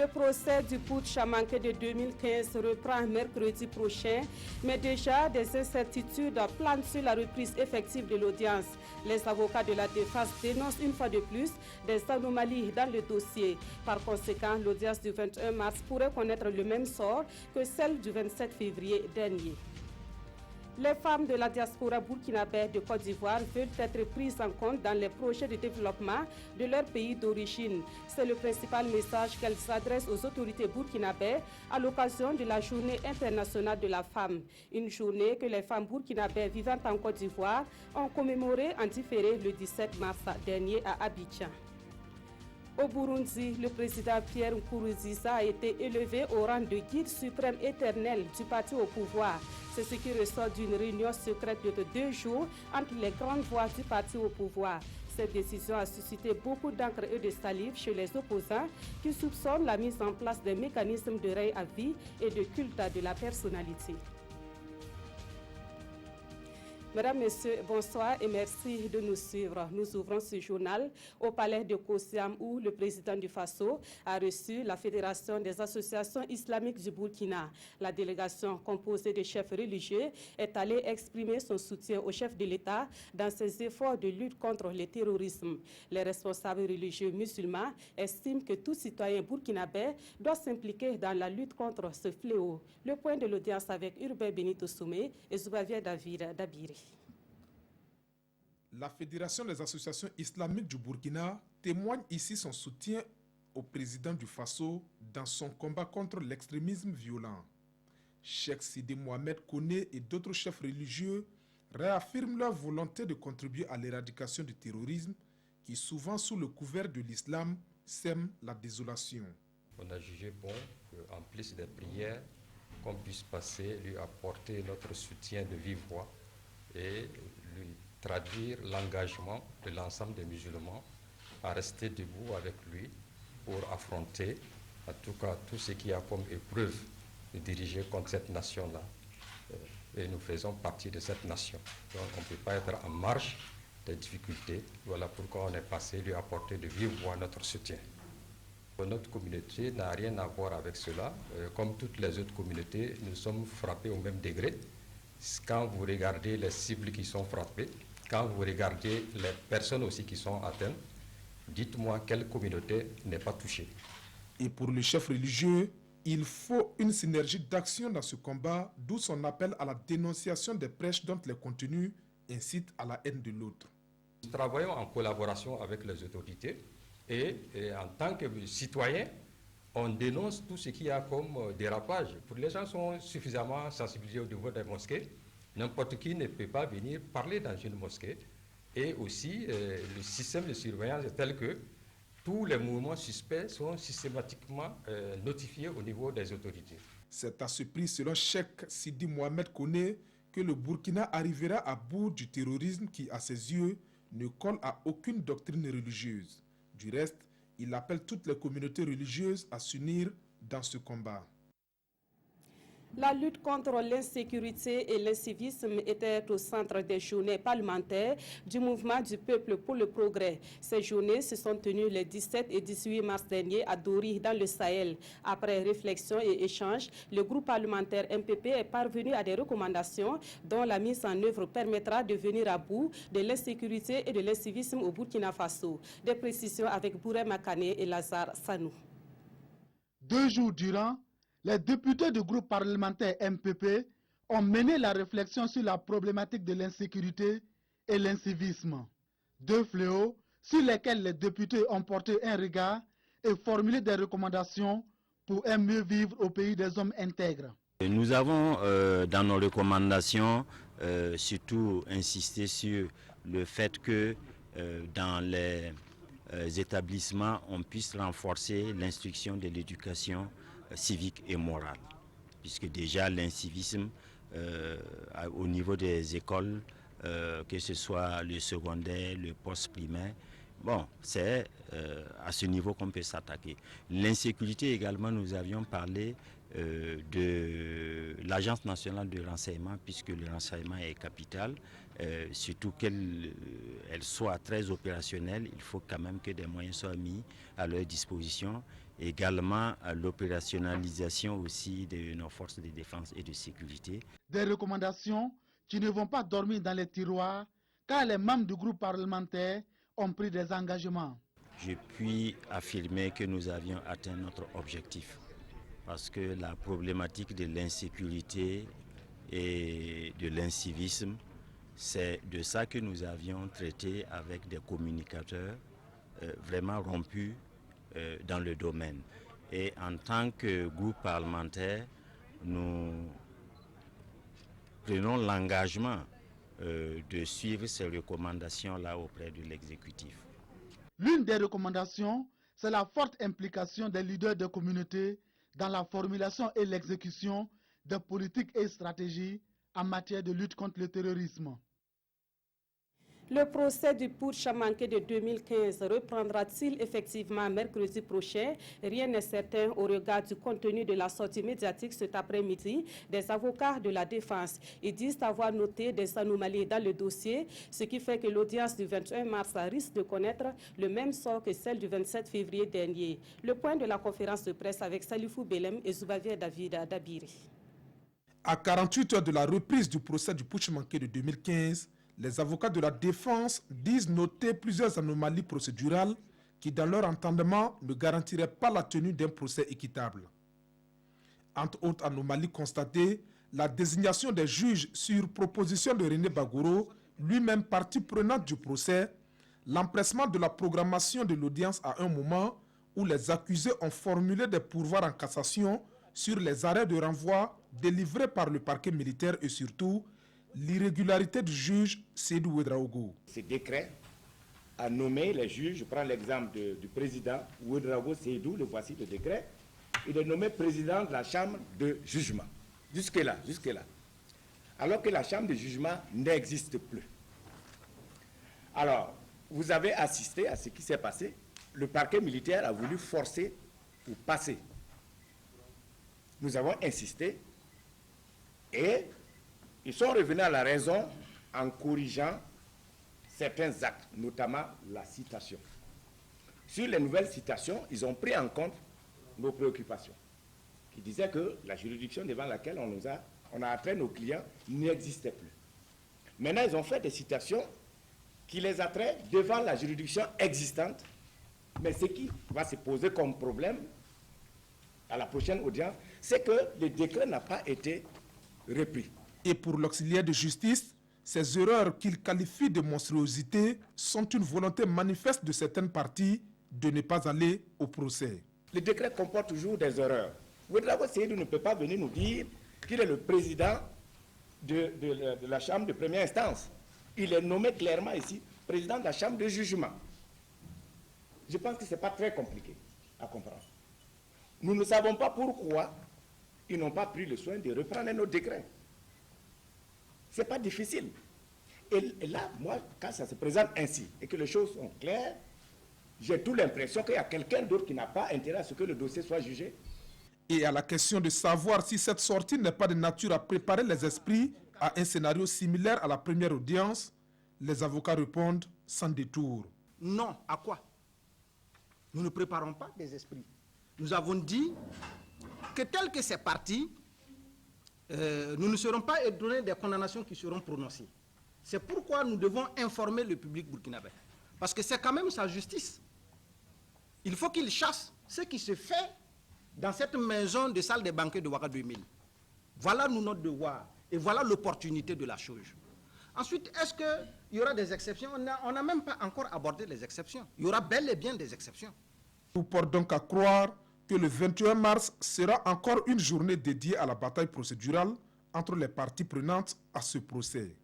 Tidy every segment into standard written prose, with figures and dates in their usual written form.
Le procès du putsch à manquer de 2015 reprend mercredi prochain, mais déjà des incertitudes planent sur la reprise effective de l'audience. Les avocats de la défense dénoncent une fois de plus des anomalies dans le dossier. Par conséquent, l'audience du 21 mars pourrait connaître le même sort que celle du 27 février dernier. Les femmes de la diaspora burkinabé de Côte d'Ivoire veulent être prises en compte dans les projets de développement de leur pays d'origine. C'est le principal message qu'elles adressent aux autorités burkinabé à l'occasion de la Journée internationale de la femme. Une journée que les femmes burkinabé vivant en Côte d'Ivoire ont commémorée en différé le 17 mars dernier à Abidjan. Au Burundi, le président Pierre Nkurunziza a été élevé au rang de guide suprême éternel du parti au pouvoir. C'est ce qui ressort d'une réunion secrète de 2 jours entre les grandes voix du parti au pouvoir. Cette décision a suscité beaucoup d'encre et de salive chez les opposants qui soupçonnent la mise en place des mécanismes de règne à vie et de culte de la personnalité. Mesdames, Messieurs, bonsoir et merci de nous suivre. Nous ouvrons ce journal au palais de Kosiam où le président du Faso a reçu la Fédération des associations islamiques du Burkina. La délégation composée de chefs religieux est allée exprimer son soutien au chef de l'État dans ses efforts de lutte contre le terrorisme. Les responsables religieux musulmans estiment que tout citoyen burkinabé doit s'impliquer dans la lutte contre ce fléau. Le point de l'audience avec Urbain Benito Soumé et Zoubavia David Dabiri. La Fédération des associations islamiques du Burkina témoigne ici son soutien au président du Faso dans son combat contre l'extrémisme violent. Cheikh Sidi Mohamed Koné et d'autres chefs religieux réaffirment leur volonté de contribuer à l'éradication du terrorisme qui, souvent sous le couvert de l'islam, sème la désolation. On a jugé bon qu'en plus des prières, qu'on puisse passer, lui apporter notre soutien de vive voix et lui traduire l'engagement de l'ensemble des musulmans à rester debout avec lui pour affronter, en tout cas, tout ce qui a comme épreuve de diriger contre cette nation-là. Et nous faisons partie de cette nation. Donc on ne peut pas être en marge des difficultés. Voilà pourquoi on est passé lui apporter de vive voix notre soutien. Notre communauté n'a rien à voir avec cela. Comme toutes les autres communautés, nous sommes frappés au même degré. Quand vous regardez les cibles qui sont frappées, quand vous regardez les personnes aussi qui sont atteintes, dites-moi quelle communauté n'est pas touchée. Et pour le chef religieux, il faut une synergie d'action dans ce combat, d'où son appel à la dénonciation des prêches dont les contenus incitent à la haine de l'autre. Nous travaillons en collaboration avec les autorités et en tant que citoyens, on dénonce tout ce qu'il y a comme dérapage. Pour les gens sont suffisamment sensibilisés au niveau des mosquées. N'importe qui ne peut pas venir parler dans une mosquée. Et aussi, le système de surveillance est tel que tous les mouvements suspects sont systématiquement notifiés au niveau des autorités. C'est à ce prix, selon Cheikh Sidi Mohamed Koné, que le Burkina arrivera à bout du terrorisme qui, à ses yeux, ne colle à aucune doctrine religieuse. Du reste, il appelle toutes les communautés religieuses à s'unir dans ce combat. La lutte contre l'insécurité et l'incivisme était au centre des journées parlementaires du mouvement du peuple pour le progrès. Ces journées se sont tenues les 17 et 18 mars dernier à Dori, dans le Sahel. Après réflexion et échange, le groupe parlementaire MPP est parvenu à des recommandations dont la mise en œuvre permettra de venir à bout de l'insécurité et de l'incivisme au Burkina Faso. Des précisions avec Bouré Makane et Lazare Sanou. 2 jours durant, les députés du groupe parlementaire MPP ont mené la réflexion sur la problématique de l'insécurité et l'incivisme. 2 fléaux sur lesquels les députés ont porté un regard et formulé des recommandations pour un mieux vivre au pays des hommes intègres. Nous avons dans nos recommandations surtout insisté sur le fait que dans les établissements, on puisse renforcer l'instruction de l'éducation civique et morale. Puisque déjà l'incivisme au niveau des écoles, que ce soit le secondaire, le post-primaire, bon, c'est à ce niveau qu'on peut s'attaquer. L'insécurité également, nous avions parlé de l'Agence nationale de renseignement, puisque le renseignement est capital, surtout qu'elle soit très opérationnelle, il faut quand même que des moyens soient mis à leur disposition également l'opérationnalisation aussi de nos forces de défense et de sécurité. Des recommandations qui ne vont pas dormir dans les tiroirs car les membres du groupe parlementaire ont pris des engagements. Je puis affirmer que nous avions atteint notre objectif parce que la problématique de l'insécurité et de l'incivisme, c'est de ça que nous avions traité avec des communicateurs vraiment rompus dans le domaine. Et en tant que groupe parlementaire, nous prenons l'engagement de suivre ces recommandations-là auprès de l'exécutif. L'une des recommandations, c'est la forte implication des leaders de communauté dans la formulation et l'exécution de politiques et stratégies en matière de lutte contre le terrorisme. Le procès du putsch manqué de 2015 reprendra-t-il effectivement mercredi prochain? Rien n'est certain au regard du contenu de la sortie médiatique cet après-midi des avocats de la défense. Ils disent avoir noté des anomalies dans le dossier, ce qui fait que l'audience du 21 mars risque de connaître le même sort que celle du 27 février dernier. Le point de la conférence de presse avec Salifou Belem et Zoubavier David Dabiri. À 48 heures de la reprise du procès du putsch manqué de 2015, les avocats de la défense disent noter plusieurs anomalies procédurales qui, dans leur entendement, ne garantiraient pas la tenue d'un procès équitable. Entre autres anomalies constatées, la désignation des juges sur proposition de René Bagoro, lui-même partie prenante du procès, l'empressement de la programmation de l'audience à un moment où les accusés ont formulé des pourvoirs en cassation sur les arrêts de renvoi délivrés par le parquet militaire et surtout l'irrégularité du juge Seydou Ouedraogo. Ce décret a nommé les juges, je prends l'exemple du président Ouedraogo Seydou, le voici le décret, il est nommé président de la chambre de jugement. Jusque-là. Alors que la chambre de jugement n'existe plus. Alors, vous avez assisté à ce qui s'est passé. Le parquet militaire a voulu forcer ou passer. Nous avons insisté et ils sont revenus à la raison en corrigeant certains actes, notamment la citation. Sur les nouvelles citations, ils ont pris en compte nos préoccupations, qui disaient que la juridiction devant laquelle on a attrait nos clients n'existait plus. Maintenant, ils ont fait des citations qui les attraient devant la juridiction existante, mais ce qui va se poser comme problème à la prochaine audience, c'est que le décret n'a pas été repris. Et pour l'auxiliaire de justice, ces erreurs qu'il qualifie de monstruosité sont une volonté manifeste de certaines parties de ne pas aller au procès. Le décret comporte toujours des erreurs. Ouedraogo Seydou ne peut pas venir nous dire qu'il est le président de la chambre de première instance. Il est nommé clairement ici président de la chambre de jugement. Je pense que ce n'est pas très compliqué à comprendre. Nous ne savons pas pourquoi ils n'ont pas pris le soin de reprendre nos décrets. Ce n'est pas difficile. Et là, moi, quand ça se présente ainsi et que les choses sont claires, j'ai toute l'impression qu'il y a quelqu'un d'autre qui n'a pas intérêt à ce que le dossier soit jugé. Et à la question de savoir si cette sortie n'est pas de nature à préparer les esprits à un scénario similaire à la première audience, les avocats répondent sans détour. Non, à quoi? Nous ne préparons pas des esprits. Nous avons dit que tel que c'est parti, nous ne serons pas étonnés des condamnations qui seront prononcées. C'est pourquoi nous devons informer le public burkinabé. Parce que c'est quand même sa justice. Il faut qu'il chasse ce qui se fait dans cette maison de salle des banquets de Ouaga 2000. Voilà notre devoir et voilà l'opportunité de la chose. Ensuite, est-ce qu'il y aura des exceptions? On n'a même pas encore abordé les exceptions. Il y aura bel et bien des exceptions. Tout porte donc à croire que le 21 mars sera encore une journée dédiée à la bataille procédurale entre les parties prenantes à ce procès.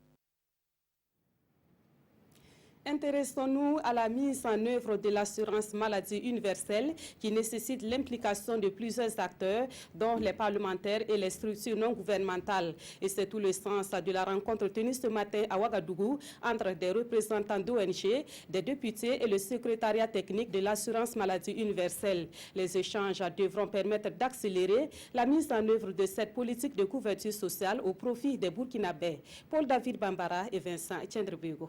Intéressons-nous à la mise en œuvre de l'assurance maladie universelle qui nécessite l'implication de plusieurs acteurs, dont les parlementaires et les structures non gouvernementales. Et c'est tout le sens de la rencontre tenue ce matin à Ouagadougou entre des représentants d'ONG, des députés et le secrétariat technique de l'assurance maladie universelle. Les échanges devront permettre d'accélérer la mise en œuvre de cette politique de couverture sociale au profit des Burkinabés. Paul David Bambara et Vincent Etienne Bego.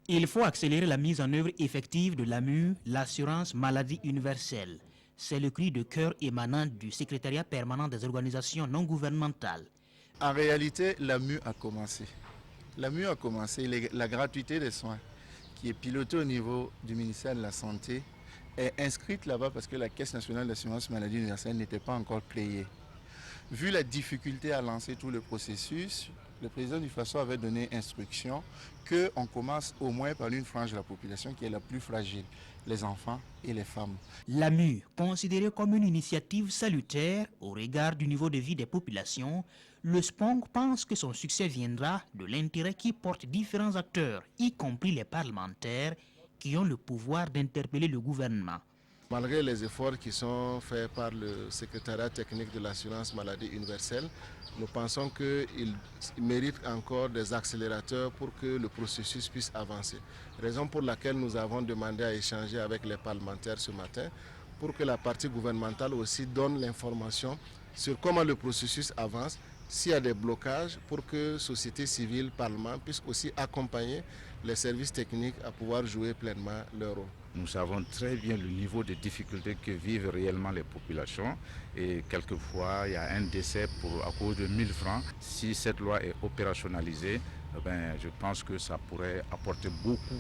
Il faut accélérer la mise en œuvre effective de l'AMU, l'assurance maladie universelle. C'est le cri de cœur émanant du secrétariat permanent des organisations non gouvernementales. En réalité, l'AMU a commencé. L'AMU a commencé, la gratuité des soins, qui est pilotée au niveau du ministère de la Santé, est inscrite là-bas parce que la Caisse nationale d'assurance maladie universelle n'était pas encore créée. Vu la difficulté à lancer tout le processus, le président du FASO avait donné instruction qu'on commence au moins par une frange de la population qui est la plus fragile, les enfants et les femmes. L'AMU, considérée comme une initiative salutaire au regard du niveau de vie des populations, le SPONG pense que son succès viendra de l'intérêt qui portent différents acteurs, y compris les parlementaires, qui ont le pouvoir d'interpeller le gouvernement. Malgré les efforts qui sont faits par le secrétariat technique de l'assurance maladie universelle, nous pensons qu'il mérite encore des accélérateurs pour que le processus puisse avancer. Raison pour laquelle nous avons demandé à échanger avec les parlementaires ce matin pour que la partie gouvernementale aussi donne l'information sur comment le processus avance, s'il y a des blocages pour que société civile, Parlement puissent aussi accompagner les services techniques à pouvoir jouer pleinement leur rôle. Nous savons très bien le niveau de difficulté que vivent réellement les populations et quelquefois il y a un décès à cause de 1000 francs. Si cette loi est opérationnalisée, je pense que ça pourrait apporter beaucoup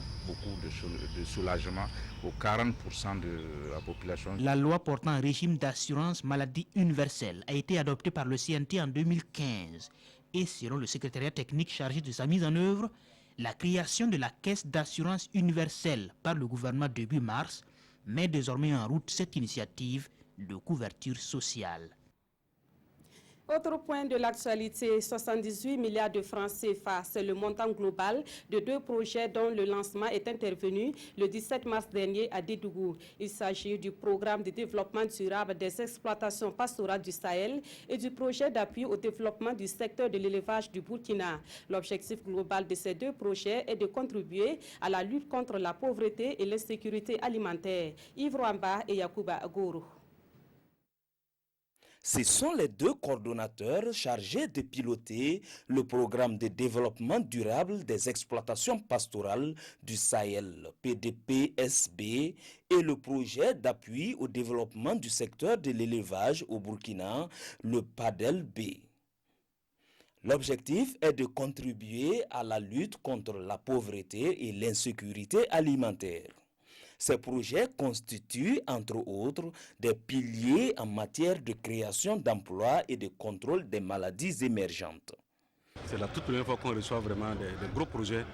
de soulagement aux 40% de la population. La loi portant un régime d'assurance maladie universelle a été adoptée par le CNT en 2015 et selon le secrétariat technique chargé de sa mise en œuvre, la création de la caisse d'assurance universelle par le gouvernement début mars met désormais en route cette initiative de couverture sociale. Autre point de l'actualité, 78 milliards de francs CFA, c'est le montant global de 2 projets dont le lancement est intervenu le 17 mars dernier à Dédougou. Il s'agit du programme de développement durable des exploitations pastorales du Sahel et du projet d'appui au développement du secteur de l'élevage du Burkina. L'objectif global de ces 2 projets est de contribuer à la lutte contre la pauvreté et l'insécurité alimentaire. Yves Rwamba et Yacouba Agoro. Ce sont les 2 coordonnateurs chargés de piloter le programme de développement durable des exploitations pastorales du Sahel, PDP-SB, et le projet d'appui au développement du secteur de l'élevage au Burkina, le PADEL-B. L'objectif est de contribuer à la lutte contre la pauvreté et l'insécurité alimentaire. Ces projets constituent, entre autres, des piliers en matière de création d'emplois et de contrôle des maladies émergentes. C'est la toute première fois qu'on reçoit vraiment des gros projets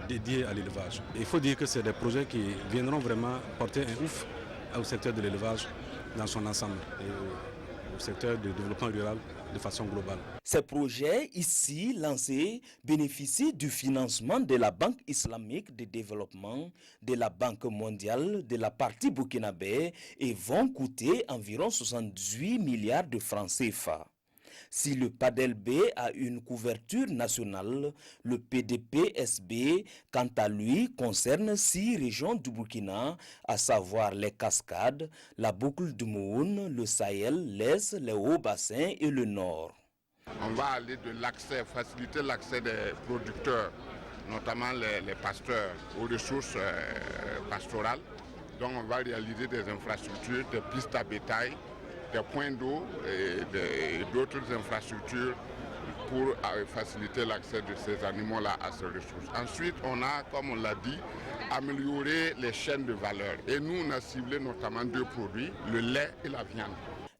dédiés à l'élevage. Il faut dire que c'est des projets qui viendront vraiment porter un ouf au secteur de l'élevage dans son ensemble et au secteur du développement rural de façon globale. Ces projets ici lancés bénéficient du financement de la Banque islamique de développement, de la Banque mondiale, de la partie burkinabé et vont coûter environ 78 milliards de francs CFA. Si le PADEL-B a une couverture nationale, le PDP-SB, quant à lui, concerne 6 régions du Burkina, à savoir les Cascades, la boucle du Moun, le Sahel, l'Est, les Hauts-Bassins et le Nord. On va aller de l'accès, faciliter l'accès des producteurs, notamment les pasteurs, aux ressources pastorales. Donc on va réaliser des infrastructures, des pistes à bétail, des points d'eau et d'autres infrastructures pour faciliter l'accès de ces animaux-là à ces ressources. Ensuite, on a, comme on l'a dit, amélioré les chaînes de valeur. Et nous, on a ciblé notamment 2 produits, le lait et la viande.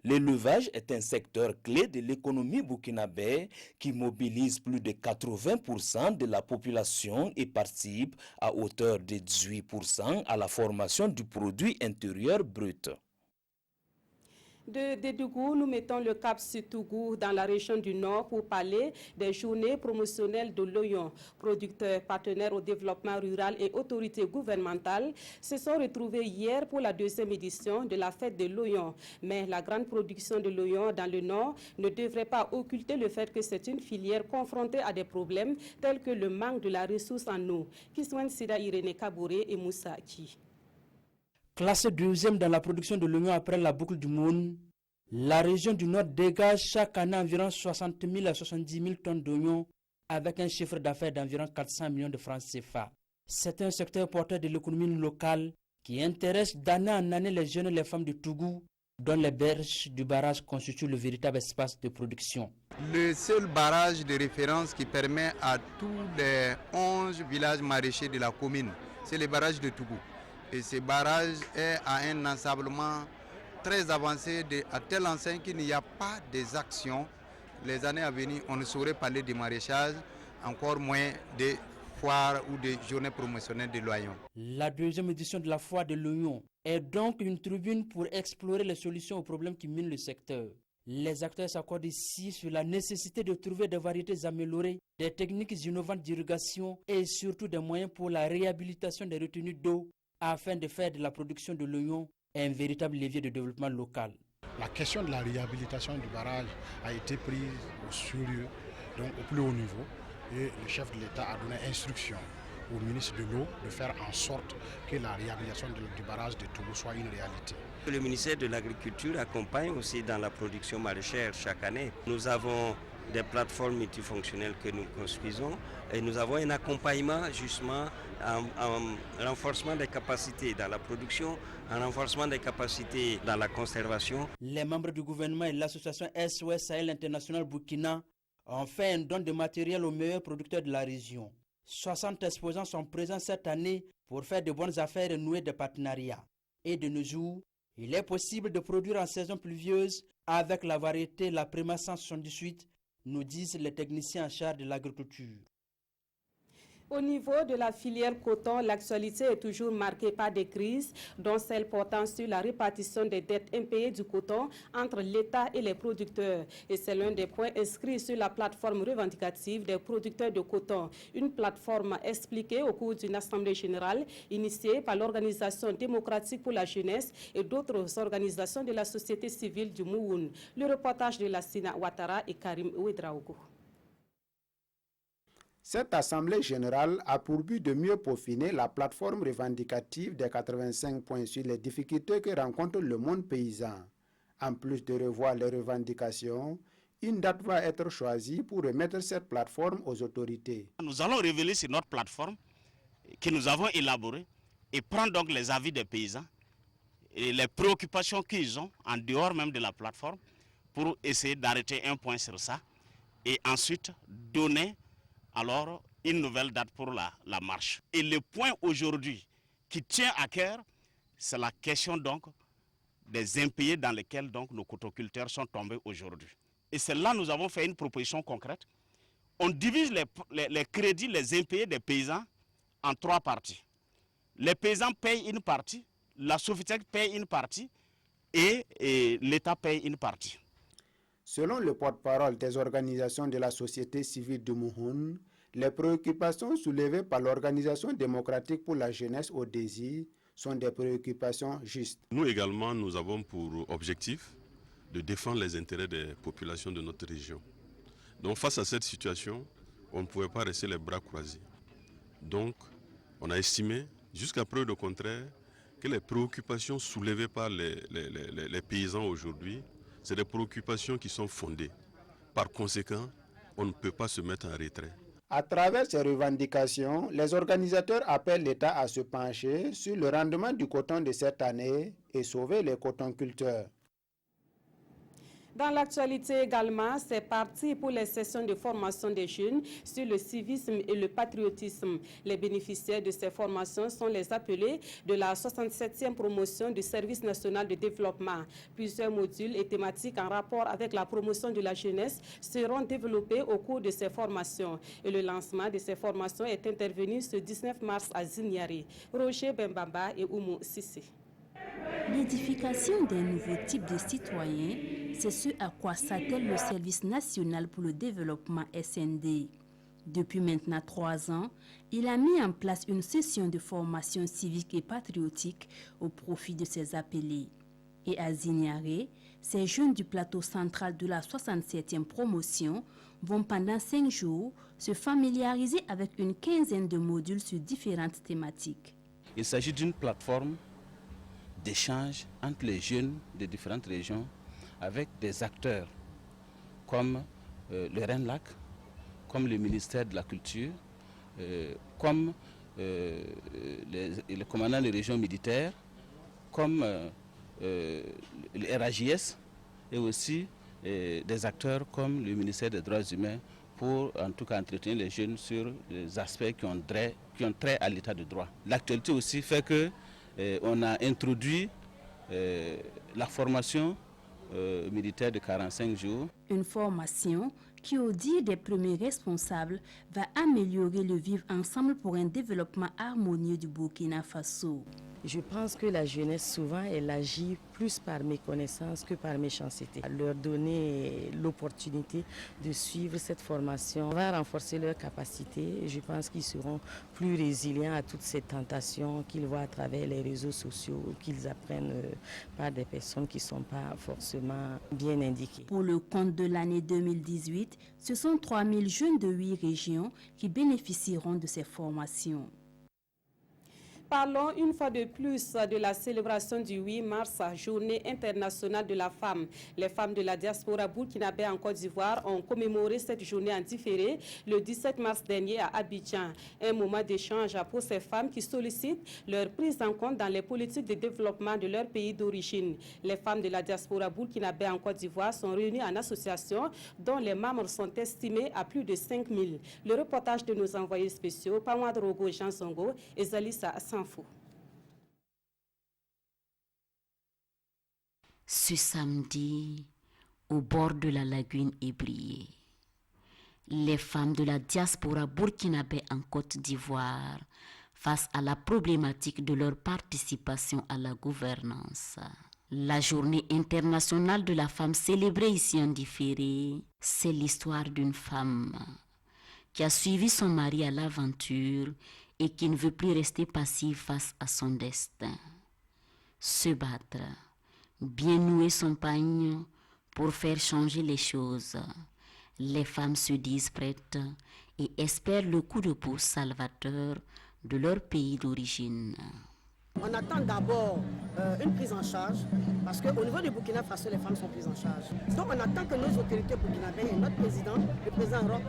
L'élevage est un secteur clé de l'économie burkinabé qui mobilise plus de 80% de la population et participe à hauteur de 18% à la formation du produit intérieur brut. De Dédougou, nous mettons le cap sur Tougou dans la région du Nord pour parler des journées promotionnelles de l'oignon. Producteurs, partenaires au développement rural et autorités gouvernementales se sont retrouvés hier pour la 2e édition de la fête de l'oignon. Mais la grande production de l'oignon dans le Nord ne devrait pas occulter le fait que c'est une filière confrontée à des problèmes tels que le manque de la ressource en eau. Kiswan Sida Irene Kabouré et Moussa Aki. Classée 2e dans la production de l'oignon après la boucle du Moun, la région du Nord dégage chaque année environ 60 000 à 70 000 tonnes d'oignons avec un chiffre d'affaires d'environ 400 millions de francs CFA. C'est un secteur porteur de l'économie locale qui intéresse d'année en année les jeunes et les femmes de Tougou, dont les berges du barrage constituent le véritable espace de production. Le seul barrage de référence qui permet à tous les 11 villages maraîchers de la commune, c'est le barrage de Tougou. Et ce barrage est à un ensablement très avancé à telle enseigne qu'il n'y a pas des actions. Les années à venir, on ne saurait parler de maraîchage, encore moins de foires ou de journées promotionnelles de l'oignon. La deuxième édition de la foire de l'oignon est donc une tribune pour explorer les solutions aux problèmes qui minent le secteur. Les acteurs s'accordent ici sur la nécessité de trouver des variétés améliorées, des techniques innovantes d'irrigation et surtout des moyens pour la réhabilitation des retenues d'eau afin de faire de la production de l'oignon un véritable levier de développement local. La question de la réhabilitation du barrage a été prise au sérieux, donc au plus haut niveau, et le chef de l'État a donné instruction au ministre de l'eau de faire en sorte que la réhabilitation du barrage de Tougou soit une réalité. Le ministère de l'Agriculture accompagne aussi dans la production maraîchère chaque année. Nous avons des plateformes multifonctionnelles que nous construisons et nous avons un accompagnement justement en renforcement des capacités dans la production, en renforcement des capacités dans la conservation. Les membres du gouvernement et l'association SOS Sahel International Burkina ont fait un don de matériel aux meilleurs producteurs de la région. 60 exposants sont présents cette année pour faire de bonnes affaires et nouer des partenariats. Et de nos jours, il est possible de produire en saison pluvieuse avec la variété la Prima 178, nous disent les techniciens en charge de l'agriculture. Au niveau de la filière coton, l'actualité est toujours marquée par des crises, dont celle portant sur la répartition des dettes impayées du coton entre l'État et les producteurs. Et c'est l'un des points inscrits sur la plateforme revendicative des producteurs de coton. Une plateforme expliquée au cours d'une assemblée générale initiée par l'Organisation démocratique pour la jeunesse et d'autres organisations de la société civile du Mouhoun. Le reportage de Lassina Ouattara et Karim Ouedraogo. Cette assemblée générale a pour but de mieux peaufiner la plateforme revendicative des 85 points sur les difficultés que rencontre le monde paysan. En plus de revoir les revendications, une date va être choisie pour remettre cette plateforme aux autorités. Nous allons révéler sur notre plateforme que nous avons élaborée et prendre donc les avis des paysans et les préoccupations qu'ils ont en dehors même de la plateforme pour essayer d'arrêter un point sur ça et ensuite donner alors une nouvelle date pour la marche. Et le point aujourd'hui qui tient à cœur, c'est la question donc des impayés dans lesquels donc nos cotoculteurs sont tombés aujourd'hui. Et c'est là que nous avons fait une proposition concrète. On divise les crédits, les impayés des paysans en 3 parties. Les paysans payent une partie, la Sofitec paye une partie et l'État paye une partie. Selon le porte-parole des organisations de la société civile du Mouhoun, les préoccupations soulevées par l'Organisation démocratique pour la jeunesse ODESI sont des préoccupations justes. Nous également, nous avons pour objectif de défendre les intérêts des populations de notre région. Donc face à cette situation, on ne pouvait pas rester les bras croisés. Donc on a estimé, jusqu'à preuve de contraire, que les préoccupations soulevées par les paysans aujourd'hui, c'est des préoccupations qui sont fondées. Par conséquent, on ne peut pas se mettre en retrait. À travers ces revendications, les organisateurs appellent l'État à se pencher sur le rendement du coton de cette année et sauver les cotonculteurs. Dans l'actualité également, c'est parti pour les sessions de formation des jeunes sur le civisme et le patriotisme. Les bénéficiaires de ces formations sont les appelés de la 67e promotion du Service national de développement. Plusieurs modules et thématiques en rapport avec la promotion de la jeunesse seront développés au cours de ces formations. Et le lancement de ces formations est intervenu ce 19 mars à Zinyari. Roger Bembamba et Oumou Sissi. L'édification d'un nouveau type de citoyen, c'est ce à quoi s'attelle le Service national pour le développement SND. Depuis maintenant 3 ans, il a mis en place une session de formation civique et patriotique au profit de ses appelés. Et à Zinyaré, ces jeunes du plateau central de la 67e promotion vont pendant 5 jours se familiariser avec une quinzaine de modules sur différentes thématiques. Il s'agit d'une plateforme d'échange entre les jeunes de différentes régions avec des acteurs comme le RENLAC, comme le ministère de la Culture, comme le commandant des régions militaires, comme le RAJS et aussi des acteurs comme le ministère des Droits humains pour en tout cas entretenir les jeunes sur les aspects qui ont trait à l'état de droit. L'actualité aussi fait que on a introduit la formation militaire de 45 jours. Une formation qui, au dire des premiers responsables, va améliorer le vivre ensemble pour un développement harmonieux du Burkina Faso. Je pense que la jeunesse, souvent, elle agit plus par méconnaissance que par méchanceté. Leur donner l'opportunité de suivre cette formation va renforcer leurs capacités. Je pense qu'ils seront plus résilients à toutes ces tentations qu'ils voient à travers les réseaux sociaux, qu'ils apprennent par des personnes qui ne sont pas forcément bien indiquées. Pour le compte de l'année 2018, ce sont 3000 jeunes de 8 régions qui bénéficieront de ces formations. Parlons une fois de plus de la célébration du 8 mars, journée internationale de la femme. Les femmes de la diaspora burkinabé en Côte d'Ivoire ont commémoré cette journée en différé le 17 mars dernier à Abidjan. Un moment d'échange pour ces femmes qui sollicitent leur prise en compte dans les politiques de développement de leur pays d'origine. Les femmes de la diaspora burkinabé en Côte d'Ivoire sont réunies en association dont les membres sont estimés à plus de 5000. Le reportage de nos envoyés spéciaux, Pamouad Rogo Jean Songo et Zalissa Sanfou. Ce samedi, au bord de la lagune Ébrié, les femmes de la diaspora burkinabé en Côte d'Ivoire face à la problématique de leur participation à la gouvernance. La journée internationale de la femme célébrée ici en différé, c'est l'histoire d'une femme qui a suivi son mari à l'aventure et qui ne veut plus rester passive face à son destin. Se battre, bien nouer son pagne pour faire changer les choses. Les femmes se disent prêtes et espèrent le coup de pouce salvateur de leur pays d'origine. On attend d'abord une prise en charge, parce qu'au niveau du Burkina Faso, les femmes sont prises en charge. Donc on attend que nos autorités burkinabées et notre président, le président Roch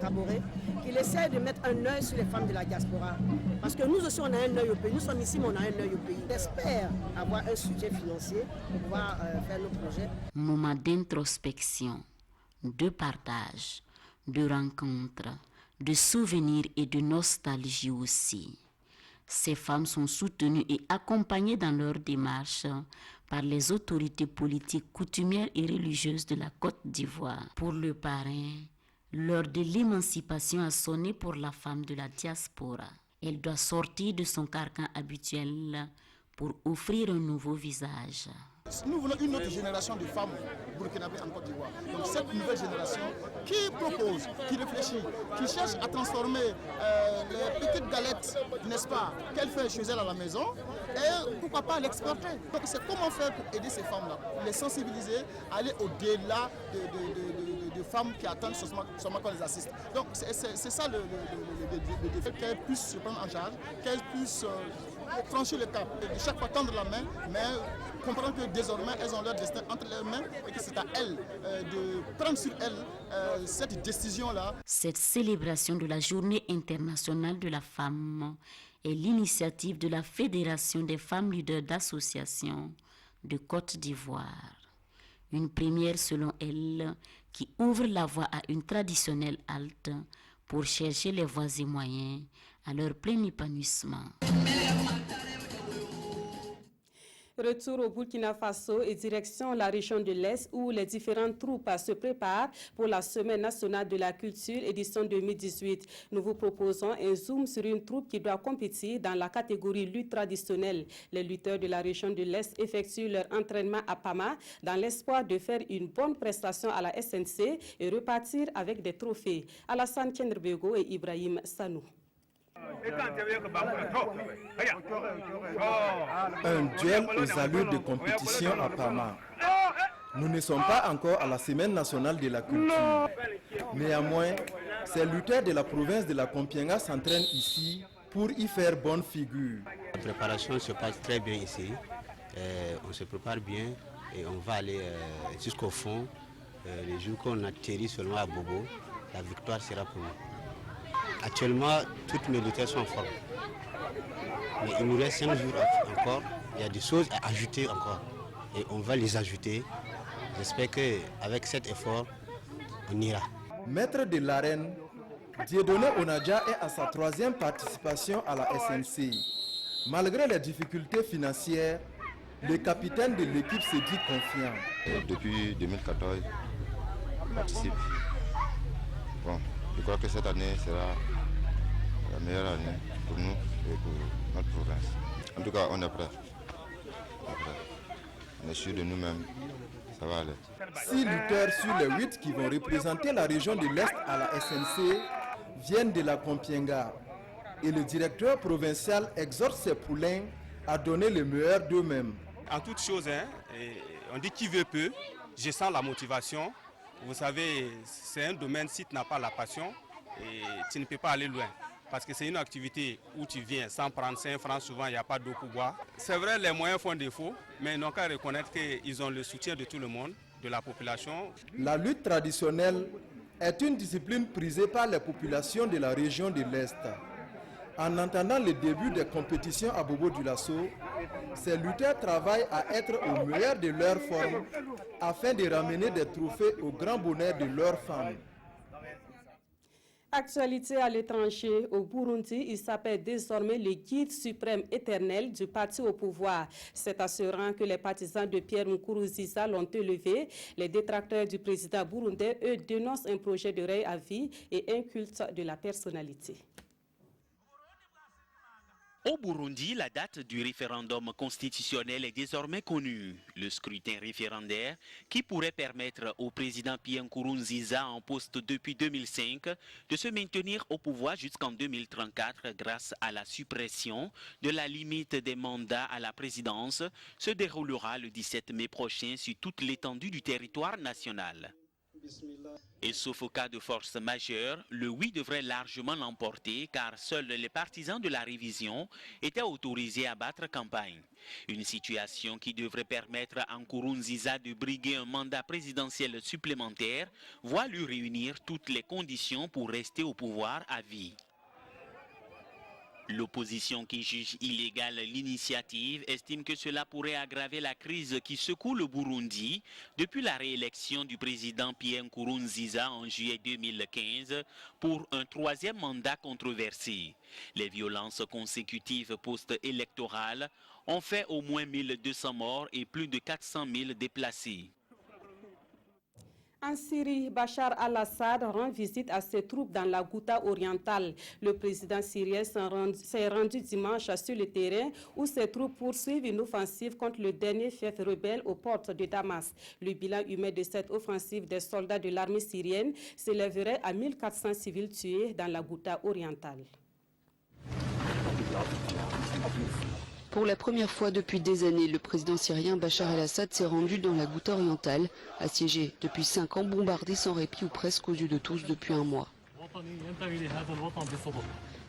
Kaboré, qu'il essaie de mettre un œil sur les femmes de la diaspora. Parce que nous aussi, on a un œil au pays. Nous sommes ici, mais on a un œil au pays. On espère avoir un soutien financier pour pouvoir faire nos projets. Moment d'introspection, de partage, de rencontre, de souvenirs et de nostalgie aussi. Ces femmes sont soutenues et accompagnées dans leur démarche par les autorités politiques, coutumières et religieuses de la Côte d'Ivoire. Pour le parrain, l'heure de l'émancipation a sonné pour la femme de la diaspora. Elle doit sortir de son carcan habituel pour offrir un nouveau visage. Nous voulons une autre génération de femmes burkinabées en Côte d'Ivoire. Donc cette nouvelle génération qui propose, qui réfléchit, qui cherche à transformer les petites galettes, n'est-ce pas, qu'elle fait chez elle à la maison, et pourquoi pas l'exporter. Donc c'est comment faire pour aider ces femmes-là, les sensibiliser, aller au-delà de femmes qui attendent seulement qu'on les assiste. Donc c'est ça le défi, qu'elles puissent se prendre en charge, qu'elles puissent franchir le cap, de chaque fois tendre la main, mais comprendre que désormais elles ont leur destin entre leurs mains et que c'est à elles de prendre sur elles cette décision-là. Cette célébration de la Journée internationale de la femme est l'initiative de la Fédération des femmes leaders d'associations de Côte d'Ivoire. Une première selon elle qui ouvre la voie à une traditionnelle halte pour chercher les voies et moyens à leur plein épanouissement. Retour au Burkina Faso et direction la région de l'Est où les différentes troupes se préparent pour la Semaine nationale de la culture édition 2018. Nous vous proposons un zoom sur une troupe qui doit compétir dans la catégorie lutte traditionnelle. Les lutteurs de la région de l'Est effectuent leur entraînement à Pama dans l'espoir de faire une bonne prestation à la SNC et repartir avec des trophées. Alassane Kendrbego et Ibrahim Sanou. Un duel aux allures de compétition à Pama. Nous ne sommes pas encore à la Semaine nationale de la culture. Néanmoins, ces lutteurs de la province de la Compiègne s'entraînent ici pour y faire bonne figure. La préparation se passe très bien ici. On se prépare bien et on va aller jusqu'au fond. Les jours qu'on atterrit seulement à Bobo, la victoire sera pour nous. Actuellement, toutes mes lutteurs sont en forme. Mais il nous reste 5 jours encore. Il y a des choses à ajouter encore. Et on va les ajouter. J'espère qu'avec cet effort, on ira. Maître de l'arène, Dieudonné Onadja est à sa 3e participation à la SNC. Malgré les difficultés financières, le capitaine de l'équipe se dit confiant. Depuis 2014, je participe. Bon, je crois que cette année sera la meilleure année pour nous et pour notre province. En tout cas, on est prêt. On est sûr de nous-mêmes, ça va aller. 6 lutteurs sur les 8 qui vont représenter la région de l'Est à la SNC viennent de la Compiègne. Et le directeur provincial exhorte ses poulains à donner le meilleur d'eux-mêmes. En toute chose, on dit qui veut peut, je sens la motivation. Vous savez, c'est un domaine, si tu n'as pas la passion, et tu ne peux pas aller loin. Parce que c'est une activité où tu viens sans prendre 5 francs, souvent il n'y a pas d'eau pour boire. C'est vrai, les moyens font défaut, mais ils n'ont qu'à reconnaître qu'ils ont le soutien de tout le monde, de la population. La lutte traditionnelle est une discipline prisée par les populations de la région de l'Est. En entendant le début des compétitions à Bobo-Dioulasso, ces lutteurs travaillent à être au meilleur de leur forme afin de ramener des trophées au grand bonheur de leurs femmes. Actualité à l'étranger, au Burundi, il s'appelle désormais le guide suprême éternel du parti au pouvoir. C'est assurant que les partisans de Pierre Nkurunziza l'ont élevé. Les détracteurs du président burundais, eux, dénoncent un projet de règne à vie et un culte de la personnalité. Au Burundi, la date du référendum constitutionnel est désormais connue. Le scrutin référendaire qui pourrait permettre au président Pierre Nkurunziza en poste depuis 2005 de se maintenir au pouvoir jusqu'en 2034 grâce à la suppression de la limite des mandats à la présidence se déroulera le 17 mai prochain sur toute l'étendue du territoire national. Et sauf au cas de force majeure, le oui devrait largement l'emporter car seuls les partisans de la révision étaient autorisés à battre campagne. Une situation qui devrait permettre à Nkurunziza de briguer un mandat présidentiel supplémentaire, voire lui réunir toutes les conditions pour rester au pouvoir à vie. L'opposition qui juge illégale l'initiative estime que cela pourrait aggraver la crise qui secoue le Burundi depuis la réélection du président Pierre Nkurunziza en juillet 2015 pour un 3e mandat controversé. Les violences consécutives post-électorales ont fait au moins 1200 morts et plus de 400 000 déplacés. En Syrie, Bachar al-Assad rend visite à ses troupes dans la Ghouta orientale. Le président syrien s'est rendu dimanche sur le terrain où ses troupes poursuivent une offensive contre le dernier fief rebelle aux portes de Damas. Le bilan humain de cette offensive des soldats de l'armée syrienne s'élèverait à 1400 civils tués dans la Ghouta orientale. Pour la première fois depuis des années, le président syrien Bachar el-Assad s'est rendu dans la Ghouta orientale, assiégée depuis 5 ans, bombardée sans répit ou presque aux yeux de tous depuis un mois.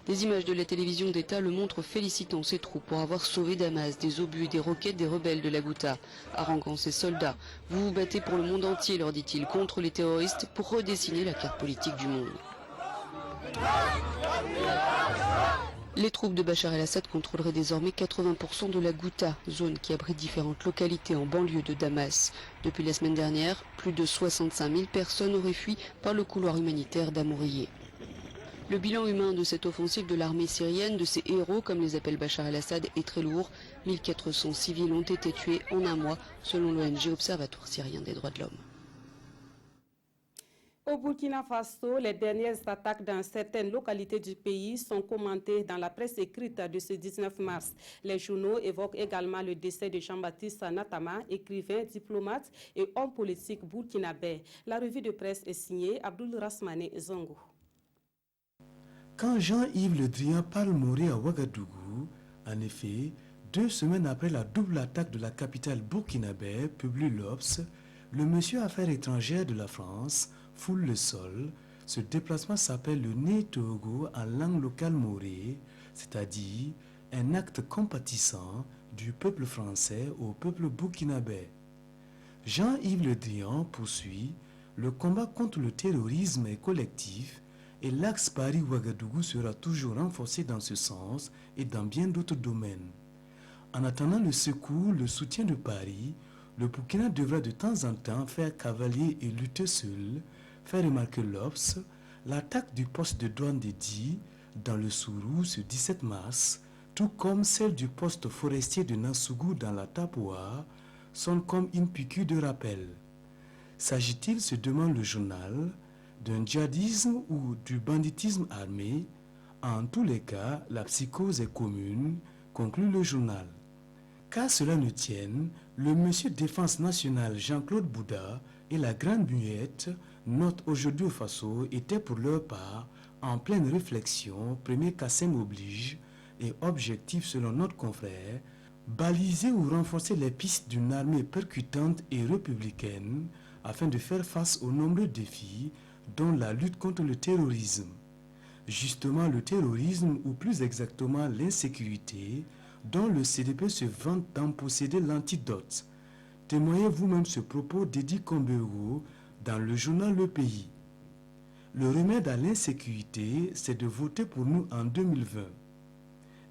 Des images de la télévision d'État le montrent félicitant ses troupes pour avoir sauvé Damas des obus et des roquettes des rebelles de la Ghouta, haranguant ses soldats. « Vous vous battez pour le monde entier », leur dit-il, contre les terroristes pour redessiner la carte politique du monde. Les troupes de Bachar el-Assad contrôleraient désormais 80% de la Ghouta, zone qui abrite différentes localités en banlieue de Damas. Depuis la semaine dernière, plus de 65 000 personnes auraient fui par le couloir humanitaire d'Amourié. Le bilan humain de cette offensive de l'armée syrienne, de ses héros, comme les appelle Bachar el-Assad, est très lourd. 1400 civils ont été tués en un mois, selon l'ONG Observatoire syrien des droits de l'homme. Au Burkina Faso, les dernières attaques dans certaines localités du pays sont commentées dans la presse écrite de ce 19 mars. Les journaux évoquent également le décès de Jean-Baptiste Natama, écrivain, diplomate et homme politique burkinabé. La revue de presse est signée Abdul Rasmane Zongo. Quand Jean-Yves Le Drian parle mourir à Ouagadougou, en effet, 2 semaines après la double attaque de la capitale burkinabé, publie l'Obs, le monsieur Affaires étrangères de la France foule le sol. Ce déplacement s'appelle le Netogo en langue locale morée, c'est-à-dire un acte compatissant du peuple français au peuple burkinabé. Jean-Yves Le Drian poursuit: le combat contre le terrorisme est collectif et l'axe Paris-Ouagadougou sera toujours renforcé dans ce sens et dans bien d'autres domaines. En attendant le secours, le soutien de Paris, le Burkina devra de temps en temps faire cavalier et lutter seul, faire remarquer l'Obs. L'attaque du poste de douane de Di dans le Sourou ce 17 mars, tout comme celle du poste forestier de Nassougou dans la Tapoa, sont comme une piqûre de rappel. S'agit-il, se demande le journal, d'un djihadisme ou du banditisme armé? En tous les cas, la psychose est commune, conclut le journal. Qu'à cela ne tienne, le monsieur Défense nationale Jean-Claude Bouda et la Grande Muette, note aujourd'hui au Faso, étaient pour leur part en pleine réflexion, premier Kassem oblige, et objectif selon notre confrère, baliser ou renforcer les pistes d'une armée percutante et républicaine afin de faire face aux nombreux défis dont la lutte contre le terrorisme. Justement le terrorisme, ou plus exactement l'insécurité, dont le CDP se vante d'en posséder l'antidote. Témoignez vous-même ce propos d'Edi Kombero dans le journal Le Pays. Le remède à l'insécurité, c'est de voter pour nous en 2020.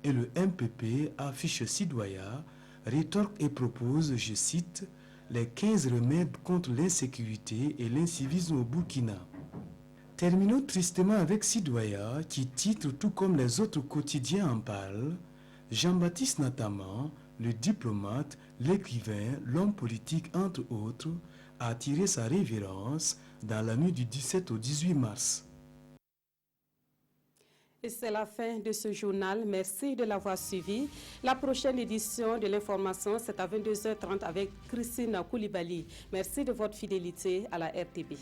Et le MPP affiche Sidoya, rétorque et propose, je cite, les 15 remèdes contre l'insécurité et l'incivisme au Burkina. Terminons tristement avec Sidoya qui titre, tout comme les autres quotidiens en parlent, Jean-Baptiste Nataman, le diplomate, l'écrivain, l'homme politique entre autres, a attiré sa révérence dans la nuit du 17 au 18 mars. Et c'est la fin de ce journal. Merci de l'avoir suivi. La prochaine édition de l'information, c'est à 22h30 avec Christine Koulibaly. Merci de votre fidélité à la RTB.